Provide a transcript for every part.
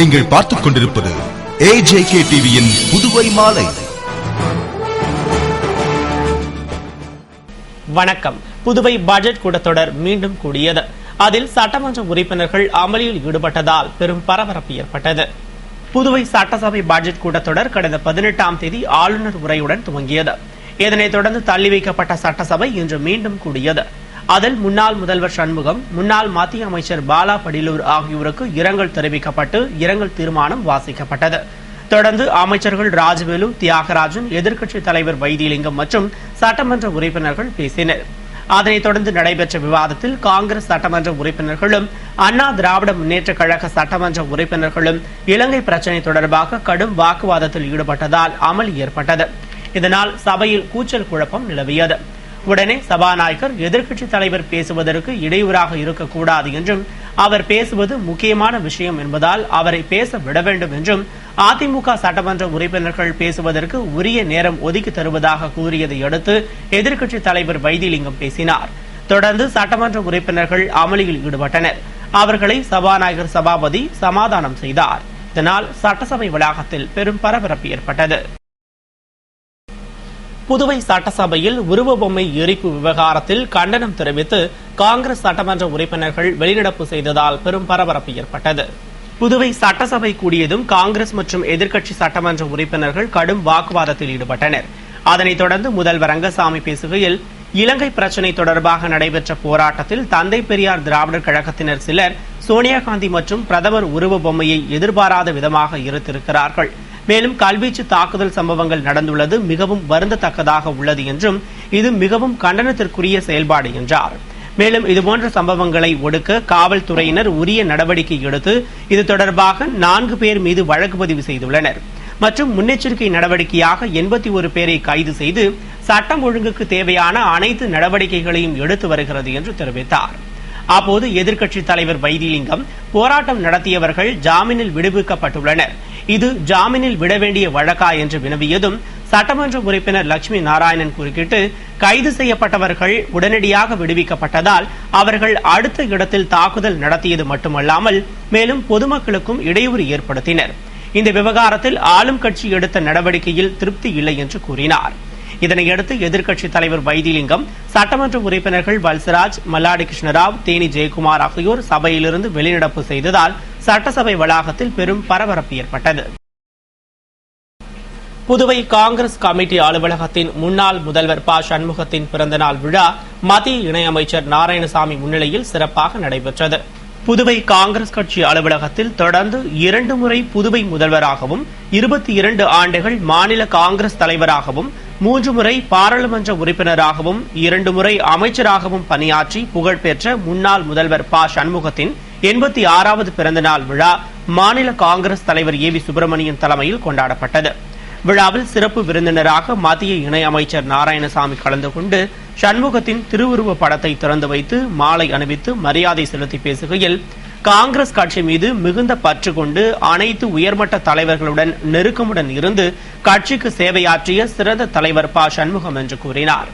நீங்கள் பார்த்துக் கொண்டிருப்பது AJK டிவியின் புதுவை மாலை. வணக்கம். புதுவை பட்ஜெட் கூட்டத்தொடர் மீண்டும் கூடியது. அதில் சட்டமன்ற உறுப்பினர்கள் அமளியில் ஈடுபட்டதால் பெரும் பரபரப்பு ஏற்பட்டது. புதுவை சட்டசபை பட்ஜெட் கூட்டத்தொடர் கடந்த 18ஆம் தேதி ஆளுநர் உரையுடன் துவங்கியது. இதனைத் தொடர்ந்து தள்ளி வைக்கப்பட்ட சட்டசபை இன்று மீண்டும் கூடியது. அதில் முன்னாள் முதல்வர் சண்முகம், முன்னாள் மத்திய அமைச்சர் பாலா படிலூர் ஆகியோருக்கு இரங்கல் தெரிவிக்கப்பட்டு இரங்கல் தீர்மானம் வாசிக்கப்பட்டது. தொடர்ந்து அமைச்சர்கள் ராஜவேலு, தியாகராஜன், எதிர்க்கட்சித் தலைவர் வைத்திலிங்கம் மற்றும் சட்டமன்ற உறுப்பினர்கள் பேசினர். அதனைத் தொடர்ந்து நடைபெற்ற விவாதத்தில் காங்கிரஸ் சட்டமன்ற உறுப்பினர்களும் அண்ணா திராவிட முன்னேற்ற கழக சட்டமன்ற உறுப்பினர்களும் இலங்கை பிரச்சினை தொடர்பாக கடும் வாக்குவாதத்தில் ஈடுபட்டதால் அமளி ஏற்பட்டது. இதனால் சபையில் கூச்சல் குழப்பம் நிலவியது. உடனே சபாநாயகர் எதிர்க்கட்சித் தலைவர் பேசுவதற்கு இடையூறாக இருக்கக்கூடாது என்றும், அவர் பேசுவது முக்கியமான விஷயம் என்பதால் அவரை பேச விட வேண்டும் என்றும், அதிமுக சட்டமன்ற உறுப்பினர்கள் பேசுவதற்கு உரிய நேரம் ஒதுக்கி தருவதாக கூறியதை அடுத்து எதிர்க்கட்சித் தலைவர் வைத்திலிங்கம் பேசினார். தொடர்ந்து சட்டமன்ற உறுப்பினர்கள் அமளியில் ஈடுபட்டனர். அவர்களை சபாநாயகர் சபாபதி சமாதானம் செய்தார். இதனால் சட்டசபை வளாகத்தில் பெரும் பரபரப்பு ஏற்பட்டது. புதுவை சட்டசபையில் உருவ பொம்மை எரிப்பு விவகாரத்தில் கண்டனம் தெரிவித்து காங்கிரஸ் சட்டமன்ற உறுப்பினர்கள் வெளிநடப்பு செய்ததால் பெரும் பரபரப்பு ஏற்பட்டது. புதுவை சட்டசபை கூடியதும் காங்கிரஸ் மற்றும் எதிர்க்கட்சி சட்டமன்ற உறுப்பினர்கள் கடும் வாக்குவாதத்தில் ஈடுபட்டனர். அதனைத் தொடர்ந்து முதல்வர் ரங்கசாமி பேசுகையில், இலங்கை பிரச்சினை தொடர்பாக நடைபெற்ற போராட்டத்தில் தந்தை பெரியார் திராவிடர் கழகத்தினர் சிலர் சோனியா காந்தி மற்றும் பிரதமர் உருவ பொம்மையை எதிர்பாராத விதமாக எரித்திருக்கிறார்கள். மேலும் கல்வீச்சு தாக்குதல் சம்பவங்கள் நடந்துள்ளது மிகவும் வருந்தத்தக்கதாக உள்ளது என்றும், இது மிகவும் கண்டனத்திற்குரிய செயல்பாடு என்றார். மேலும் இதுபோன்ற சம்பவங்களை ஒடுக்க காவல்துறையினர் உரிய நடவடிக்கை எடுத்து இது தொடர்பாக 4 பேர் மீது வழக்கு பதிவு செய்துள்ளனர் மற்றும் முன்னெச்சரிக்கை நடவடிக்கையாக 81 பேரை கைது செய்து சட்டம் ஒழுங்குக்கு தேவையான அனைத்து நடவடிக்கைகளையும் எடுத்து வருகிறது என்று தெரிவித்தார். அப்போது எதிர்க்கட்சித் தலைவர் வைத்திலிங்கம், போராட்டம் நடத்தியவர்கள் ஜாமீனில் விடுவிக்கப்பட்டுள்ளனர், இது ஜாமீனில் விட வேண்டிய வழக்கா என்று வினவியதும் சட்டமன்ற உறுப்பினர் லட்சுமி நாராயணன் குறுக்கிட்டு, கைது செய்யப்பட்டவர்கள் உடனடியாக விடுவிக்கப்பட்டதால் அவர்கள் அடுத்த இடத்தில் தாக்குதல் நடத்தியது மட்டுமல்லாமல் மேலும் பொதுமக்களுக்கும் இடையூறு ஏற்படுத்தினர். இந்த விவகாரத்தில் ஆளும் கட்சி எடுத்த நடவடிக்கையில் திருப்தி இல்லை என்று கூறினார். இதனையடுத்து எதிர்க்கட்சித் தலைவர் வைத்திலிங்கம், சட்டமன்ற உறுப்பினர்கள் வல்சராஜ், மல்லாடி கிருஷ்ணராவ், தேனி ஜெயக்குமார் ஆகியோர் சபையிலிருந்து வெளிநடப்பு செய்ததால் சட்டசபை வளாகத்தில் பெரும் பரபரப்பு ஏற்பட்டது. புதுவை காங்கிரஸ் கமிட்டி அலுவலகத்தின் முன்னாள் முதல்வர் ப. சண்முகத்தின் பிறந்தநாள் விழா மத்திய இணையமைச்சர் நாராயணசாமி முன்னிலையில் சிறப்பாக நடைபெற்றது. புதுவை காங்கிரஸ் கட்சி அலுவலகத்தில் தொடர்ந்து 2 முறை புதுவை முதல்வராகவும் 22 ஆண்டுகள் மாநில காங்கிரஸ் தலைவராகவும் 3 முறை பாராளுமன்ற உறுப்பினராகவும் 2 முறை அமைச்சராகவும் பணியாற்றி புகழ்பெற்ற முன்னாள் முதல்வர் ப. சண்முகத்தின் 86வது பிறந்தநாள் விழா மாநில காங்கிரஸ் தலைவர் ஏ. வி. சுப்பிரமணியன் தலைமையில் கொண்டாடப்பட்டது. விழாவில் சிறப்பு விருந்தினராக மத்திய இணையமைச்சர் நாராயணசாமி கலந்து கொண்டு சண்முகத்தின் திருவுருவ படத்தை திறந்து வைத்து மாலை அணிவித்து மரியாதை செலுத்தி பேசுகையில், காங்கிரஸ் கட்சி மீது மிகுந்த பற்று கொண்டு அனைத்து உயர்மட்ட தலைவர்களுடன் நெருக்கமுடன் இருந்து கட்சிக்கு சேவையாற்றிய சிறந்த தலைவர் ப. சண்முகம் என்று கூறினார்.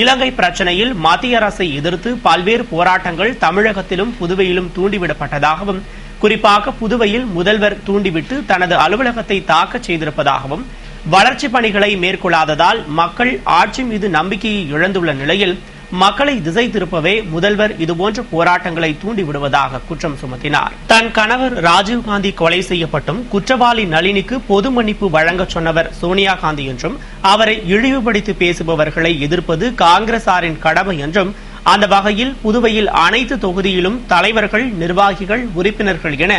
இலங்கை பிரச்சினையில் மத்திய அரசை எதிர்த்து பல்வேறு போராட்டங்கள் தமிழகத்திலும் புதுவையிலும் தூண்டிவிடப்பட்டதாகவும், குறிப்பாக புதுவையில் முதல்வர் தூண்டிவிட்டு தனது அலுவலகத்தை தாக்கச் செய்திருப்பதாகவும், வளர்ச்சி பணிகளை மேற்கொள்ளாததால் மக்கள் ஆட்சி மீது நம்பிக்கையை இழந்துள்ள நிலையில் மக்களை திசை திருப்பவே முதல்வர் இதுபோன்ற போராட்டங்களை தூண்டிவிடுவதாக குற்றம் சுமத்தினார். தன் கணவர் ராஜீவ்காந்தி கொலை செய்யப்பட்டும் குற்றவாளி நளினிக்கு பொது மன்னிப்பு வழங்கச் சொன்னவர் சோனியா காந்தி என்றும், அவரை இழிவுபடுத்தி பேசுபவர்களை எதிர்ப்பது காங்கிரசாரின் கடமை என்றும், அந்த வகையில் புதுவையில் அனைத்து தொகுதியிலும் தலைவர்கள், நிர்வாகிகள், உறுப்பினர்கள் என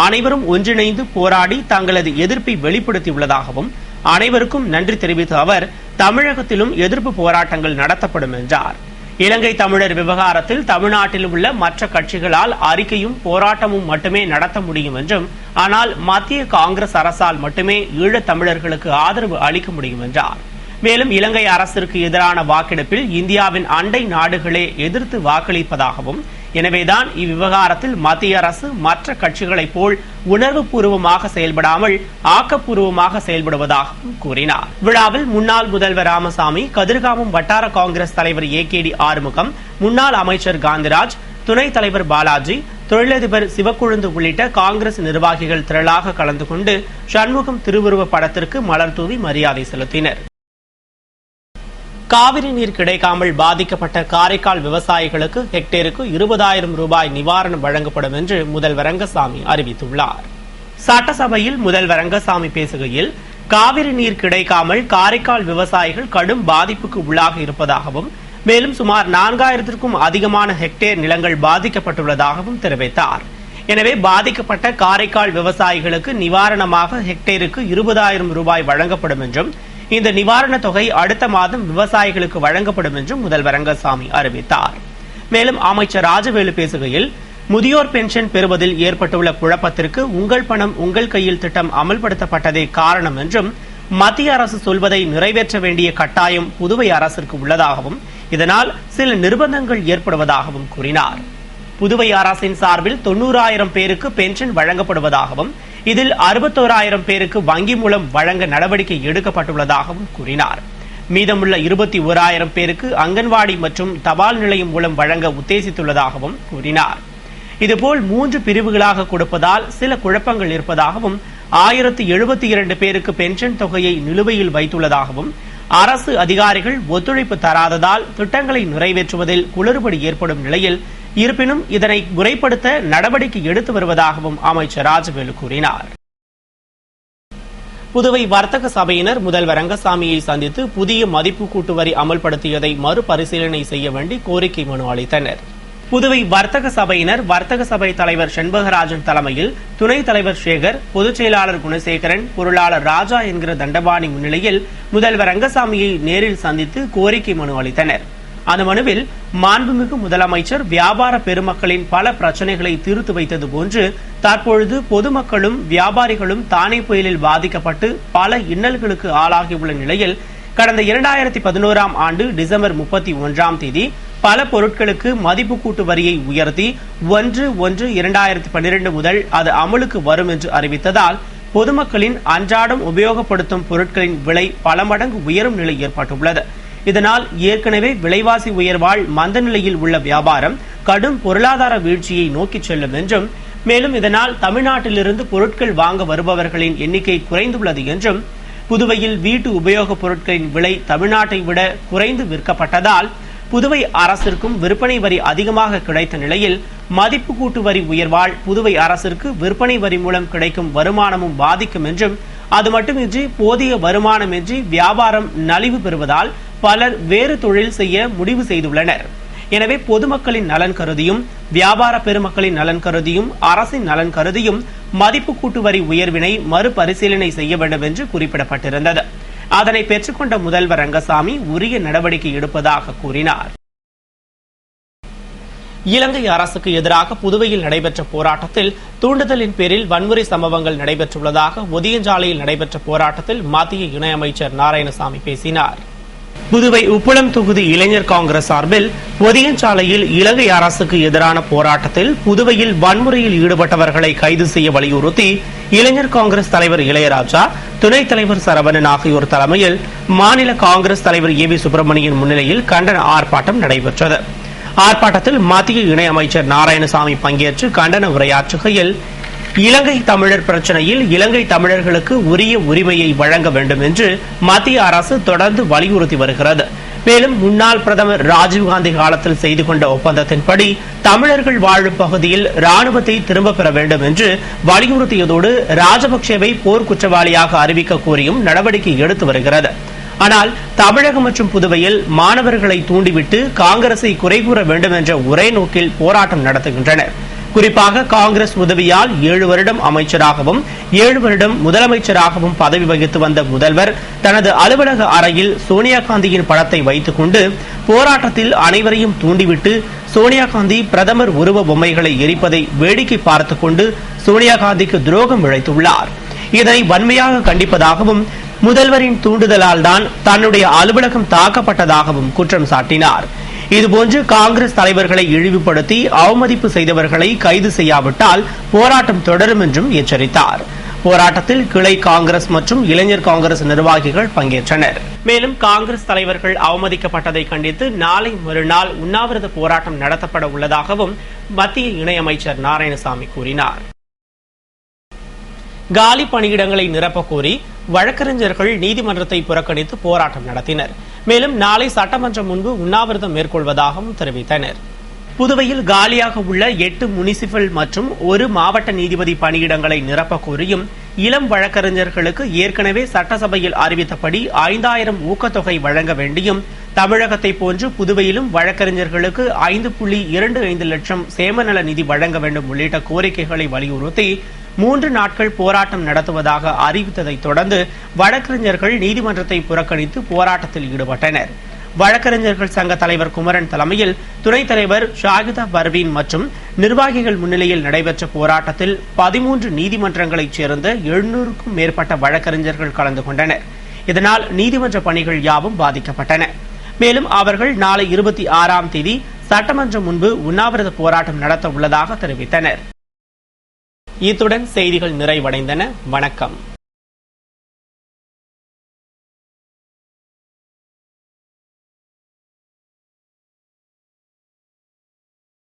அனைவரும் ஒன்றிணைந்து போராடி தங்களது எதிர்ப்பை வெளிப்படுத்தியுள்ளதாகவும், அனைவருக்கும் நன்றி தெரிவித்த அவர், தமிழகத்திலும் எதிர்ப்பு போராட்டங்கள் நடத்தப்படும் என்றார். இலங்கை தமிழர் விவகாரத்தில் தமிழ்நாட்டில் உள்ள மற்ற கட்சிகளால் அறிக்கையும் போராட்டமும் மட்டுமே நடத்த முடியும் என்றும், ஆனால் மத்திய காங்கிரஸ் அரசால் மட்டுமே ஈழத் தமிழர்களுக்கு ஆதரவு அளிக்க முடியும் என்றார். மேலும் இலங்கை அரசிற்கு எதிரான வாக்கெடுப்பில் இந்தியாவின் அண்டை நாடுகளே எதிர்த்து வாக்களிப்பதாகவும், எனவேதான் இவ்விவகாரத்தில் மத்திய அரசு மற்ற கட்சிகளைப் போல் உணர்வுபூர்வமாக செயல்படாமல் ஆக்கப்பூர்வமாக செயல்படுவதாகவும் கூறினார். விழாவில் முன்னாள் முதல்வர் ராமசாமி, கதிர்காமம் வட்டார காங்கிரஸ் தலைவர் AKD ஆறுமுகம், முன்னாள் அமைச்சர் காந்திராஜ், துணைத் தலைவர் பாலாஜி, தொழிலதிபர் சிவக்கொழுந்து உள்ளிட்ட காங்கிரஸ் நிர்வாகிகள் திரளாக கலந்து கொண்டு சண்முகம் திருவுருவ படத்திற்கு மலர் தூவி மரியாதை செலுத்தினர். காவிரி நீர் கிடைக்காமல் பாதிக்கப்பட்ட காரைக்கால் விவசாயிகளுக்கு ஹெக்டேருக்கு 20,000 ரூபாய் நிவாரணம் வழங்கப்படும் என்று முதல்வர் ரங்கசாமி அறிவித்துள்ளார். சட்டசபையில் முதல்வர் ரங்கசாமி பேசுகையில், காவிரி நீர் கிடைக்காமல் காரைக்கால் விவசாயிகள் கடும் பாதிப்புக்கு உள்ளாக இருப்பதாகவும், மேலும் சுமார் 4,000க்கும் அதிகமான ஹெக்டேர் நிலங்கள் பாதிக்கப்பட்டுள்ளதாகவும் தெரிவித்தார். எனவே பாதிக்கப்பட்ட காரைக்கால் விவசாயிகளுக்கு நிவாரணமாக ஹெக்டேருக்கு 20,000 ரூபாய் வழங்கப்படும் என்றும், இந்த நிவாரண தொகை அடுத்த மாதம் விவசாயிகளுக்கு வழங்கப்படும் என்றும் முதல்வர் ரங்கசாமி அறிவித்தார். மேலும் அமைச்சர் ராஜவேலு பேசுகையில், முதியோர் பென்ஷன் பெறுவதில் ஏற்பட்டுள்ள குழப்பத்திற்கு உங்கள் பணம் உங்கள் கையில் திட்டம் அமல்படுத்தப்பட்டதே காரணம் என்றும், மத்திய அரசு சொல்வதை நிறைவேற்ற வேண்டிய கட்டாயம் புதுவை அரசிற்கு உள்ளதாகவும், இதனால் சில நிர்பந்தங்கள் ஏற்படுவதாகவும் கூறினார். புதுவை அரசின் சார்பில் 90,000 பேருக்கு பென்ஷன் வழங்கப்படுவதாகவும், இதில் 61,000 பேருக்கு வங்கி மூலம் வழங்க நடவடிக்கை எடுக்கப்பட்டுள்ளதாகவும் கூறினார். மீதமுள்ள 21,000 பேருக்கு அங்கன்வாடி மற்றும் தபால் நிலையம் மூலம் வழங்க உத்தேசித்துள்ளதாகவும் கூறினார். இதுபோல் 3 பிரிவுகளாக கொடுப்பதால் சில குழப்பங்கள் இருப்பதாகவும், 1072 பேருக்கு பென்ஷன் தொகையை நிலுவையில் வைத்துள்ளதாகவும், அரசு அதிகாரிகள் ஒத்துழைப்பு தராததால் திட்டங்களை நிறைவேற்றுவதில் குளறுபடி ஏற்படும் நிலையில், இருப்பினும் இதனை முறைப்படுத்த நடவடிக்கை எடுத்து வருவதாகவும் அமைச்சர் ராஜவேலு கூறினார். புதுவை வர்த்தக சபையினர் முதல்வர் ரங்கசாமியை சந்தித்து புதிய மதிப்பு கூட்டு வரி அமல்படுத்தியதை மறுபரிசீலனை செய்ய வேண்டி கோரிக்கை மனு அளித்தனர். புதுவை வர்த்தக சபையினர் வர்த்தக சபை தலைவர் செண்பகராஜன் தலைமையில் துணைத் தலைவர் சேகர், பொதுச் செயலாளர் குணசேகரன், பொருளாளர் ராஜா என்கிற தண்டபாணி முன்னிலையில் முதல்வர் ரங்கசாமியை நேரில் சந்தித்து கோரிக்கை மனு அளித்தனர். அந்த மனுவில் மாண்புமிகு முதலமைச்சர் வியாபார பெருமக்களின் பல பிரச்சனைகளை தீர்த்து வைத்தது போன்று தற்பொழுது பொதுமக்களும் வியாபாரிகளும் தானே புயலில் பாதிக்கப்பட்டு பல இன்னல்களுக்கு ஆளாகியுள்ள நிலையில், கடந்த 2011ஆம் ஆண்டு டிசம்பர் 31ஆம் தேதி பல பொருட்களுக்கு மதிப்பு கூட்டு வரியை உயர்த்தி 1/1/2012 முதல் அது அமலுக்கு வரும் என்று அறிவித்ததால் பொதுமக்களின் அன்றாடம் உபயோகப்படுத்தும் பொருட்களின் விலை பல மடங்கு உயரும் நிலை ஏற்பட்டுள்ளது. இதனால் ஏற்கனவே விலைவாசி உயர்வால் மந்த நிலையில் உள்ள வியாபாரம் கடும் பொருளாதார வீழ்ச்சியை நோக்கி செல்லும் என்றும், மேலும் இதனால் தமிழ்நாட்டிலிருந்து பொருட்கள் வாங்க வருபவர்களின் எண்ணிக்கை குறைந்துள்ளது என்றும், புதுவையில் வீட்டு உபயோகப் பொருட்களின் விலை தமிழ்நாட்டை விட குறைந்து விற்கப்பட்டதால் புதுவை அரசிற்கும் விற்பனை வரி அதிகமாக கிடைத்த நிலையில் மதிப்பு கூட்டு வரி உயர்வால் புதுவை அரசிற்கு விற்பனை வரி மூலம் கிடைக்கும் வருமானமும் பாதிக்கும் என்றும், அது மட்டுமின்றி போதிய வருமானமின்றி வியாபாரம் நலிவு பெறுவதால் பலர் வேறு தொழில் செய்ய முடிவு செய்துள்ளனர். எனவே பொதுமக்களின் நலன் கருதியும் வியாபார பெருமக்களின் நலன் கருதியும் அரசின் நலன் கருதியும் மதிப்பு கூட்டு வரி உயர்வினை மறுபரிசீலனை செய்ய வேண்டும் என்று குறிப்பிடப்பட்டிருந்தது. அதனை பெற்றுக்கொண்ட முதல்வர் ரங்கசாமி உரிய நடவடிக்கை எடுப்பதாக கூறினார். இலங்கை அரசுக்கு எதிராக புதுவையில் நடைபெற்ற போராட்டத்தில் தூண்டுதலின் பேரில் வன்முறை சம்பவங்கள் நடைபெற்றுள்ளதாக ஒதியஞ்சாலையில் நடைபெற்ற போராட்டத்தில் மத்திய இணையமைச்சர் நாராயணசாமி பேசினார். புதுவை உப்பளம் தொகுதி இளைஞர் காங்கிரஸ் சார்பில் ஒதியஞ்சாலையில் இலங்கை அரசுக்கு எதிரான போராட்டத்தில் புதுவையில் வன்முறையில் ஈடுபட்டவர்களை கைது செய்ய வலியுறுத்தி இளைஞர் காங்கிரஸ் தலைவர் இளையராஜா, துணைத் தலைவர் சரவணன் ஆகியோர் தலைமையில் மாநில காங்கிரஸ் தலைவர் ஏ வி சுப்பிரமணியன் முன்னிலையில் கண்டன ஆர்ப்பாட்டம் நடைபெற்றது. ஆர்ப்பாட்டத்தில் மத்திய இணையமைச்சர் நாராயணசாமி பங்கேற்று கண்டன உரையாற்றுகையில், இலங்கை தமிழர் பிரச்சினையில் இலங்கை தமிழர்களுக்கு உரிய உரிமையை வழங்க வேண்டும் என்று மத்திய அரசு தொடர்ந்து வலியுறுத்தி வருகிறது. மேலும் முன்னாள் பிரதமர் ராஜீவ்காந்தி காலத்தில் செய்து கொண்ட ஒப்பந்தத்தின்படி தமிழர்கள் வாழும் பகுதியில் ராணுவத்தை திரும்பப் பெற வேண்டும் என்று வலியுறுத்தியதோடு ராஜபக்சேவை போர் குற்றவாளியாக அறிவிக்க கோரியும் நடவடிக்கை எடுத்து வருகிறது. ஆனால் தமிழகம் மற்றும் புதுவையில் மாணவர்களை தூண்டிவிட்டு காங்கிரஸை குறை கூற வேண்டும் என்ற ஒரே நோக்கில் போராட்டம் நடத்துகின்றனர். குறிப்பாக காங்கிரஸ் உதவியால் 7 வருடம் அமைச்சராகவும் 7 வருடம் முதலமைச்சராகவும் பதவி வகித்து வந்த முதல்வர் தனது அலுவலக அறையில் சோனியா காந்தியின் படத்தை வைத்துக் கொண்டு போராட்டத்தில் அனைவரையும் தூண்டிவிட்டு சோனியா காந்தி பிரதமர் உருவ பொம்மைகளை எரிப்பதை வேடிக்கை பார்த்துக் கொண்டு சோனியா காந்திக்கு துரோகம் இழைத்துள்ளார். இதனை வன்மையாக கண்டிப்பதாகவும் முதல்வரின் தூண்டுதலால் தான் தன்னுடைய அலுவலகம் தாக்கப்பட்டதாகவும் குற்றம் சாட்டினார். இதுபோன்று காங்கிரஸ் தலைவர்களை இழிவுபடுத்தி அவமதிப்பு செய்தவர்களை கைது செய்யாவிட்டால் போராட்டம் தொடரும் என்றும் எச்சரித்தார். போராட்டத்தில் கிளை காங்கிரஸ் மற்றும் இளைஞர் காங்கிரஸ் நிர்வாகிகள் பங்கேற்றனர். மேலும் காங்கிரஸ் தலைவர்கள் அவமதிக்கப்பட்டதை கண்டித்து நாளை மறுநாள் உண்ணாவிரத போராட்டம் நடத்தப்பட உள்ளதாகவும் மத்திய இணையமைச்சர் நாராயணசாமி கூறினார். காலி பணியிடங்களை நிரப்பக் கோரி வழக்கறிஞர்கள் நீதிமன்றத்தை புறக்கணித்து போராட்டம் நடத்தினர். மேலும் நாளை சட்டமன்றம் முன்பு உண்ணாவிரதம் மேற்கொள்வதாகவும் தெரிவித்தனர். புதுவையில் காலியாக உள்ள 8 முனிசிபல் மற்றும் 1 மாவட்ட நீதிபதி பணியிடங்களை நிரப்பக் கோரியும் இளம் வழக்கறிஞர்களுக்கு ஏற்கனவே சட்டசபையில் அறிவித்தபடி 5000 ஊக்கத்தொகை வழங்க வேண்டியும் தமிழகத்தை போன்று புதுவையிலும் வழக்கறிஞர்களுக்கு 5.25 லட்சம் சேமநல நிதி வழங்க வேண்டும் உள்ளிட்ட கோரிக்கைகளை வலியுறுத்தி 3 நாட்கள் போராட்டம் நடத்துவதாக அறிவித்ததை தொடர்ந்து வழக்கறிஞர்கள் நீதிமன்றத்தை புறக்கணித்து போராட்டத்தில் ஈடுபட்டனர். வழக்கறிஞர்கள் சங்க தலைவர் குமரன் தலைமையில் துணைத் தலைவர் ஷாகிதா பர்வீன் மற்றும் நிர்வாகிகள் முன்னிலையில் நடைபெற்ற போராட்டத்தில் 13 நீதிமன்றங்களைச் சேர்ந்த 700க்கும் மேற்பட்ட வழக்கறிஞர்கள் கலந்து கொண்டனர். இதனால் நீதிமன்ற பணிகள் யாவும் பாதிக்கப்பட்டன. மேலும் அவர்கள் நாளை 26ஆம் தேதி சட்டமன்றம் முன்பு உண்ணாவிரத போராட்டம் நடத்த உள்ளதாக தெரிவித்தனர். இத்துடன் செய்திகள் நிறைவடைந்தன. வணக்கம்.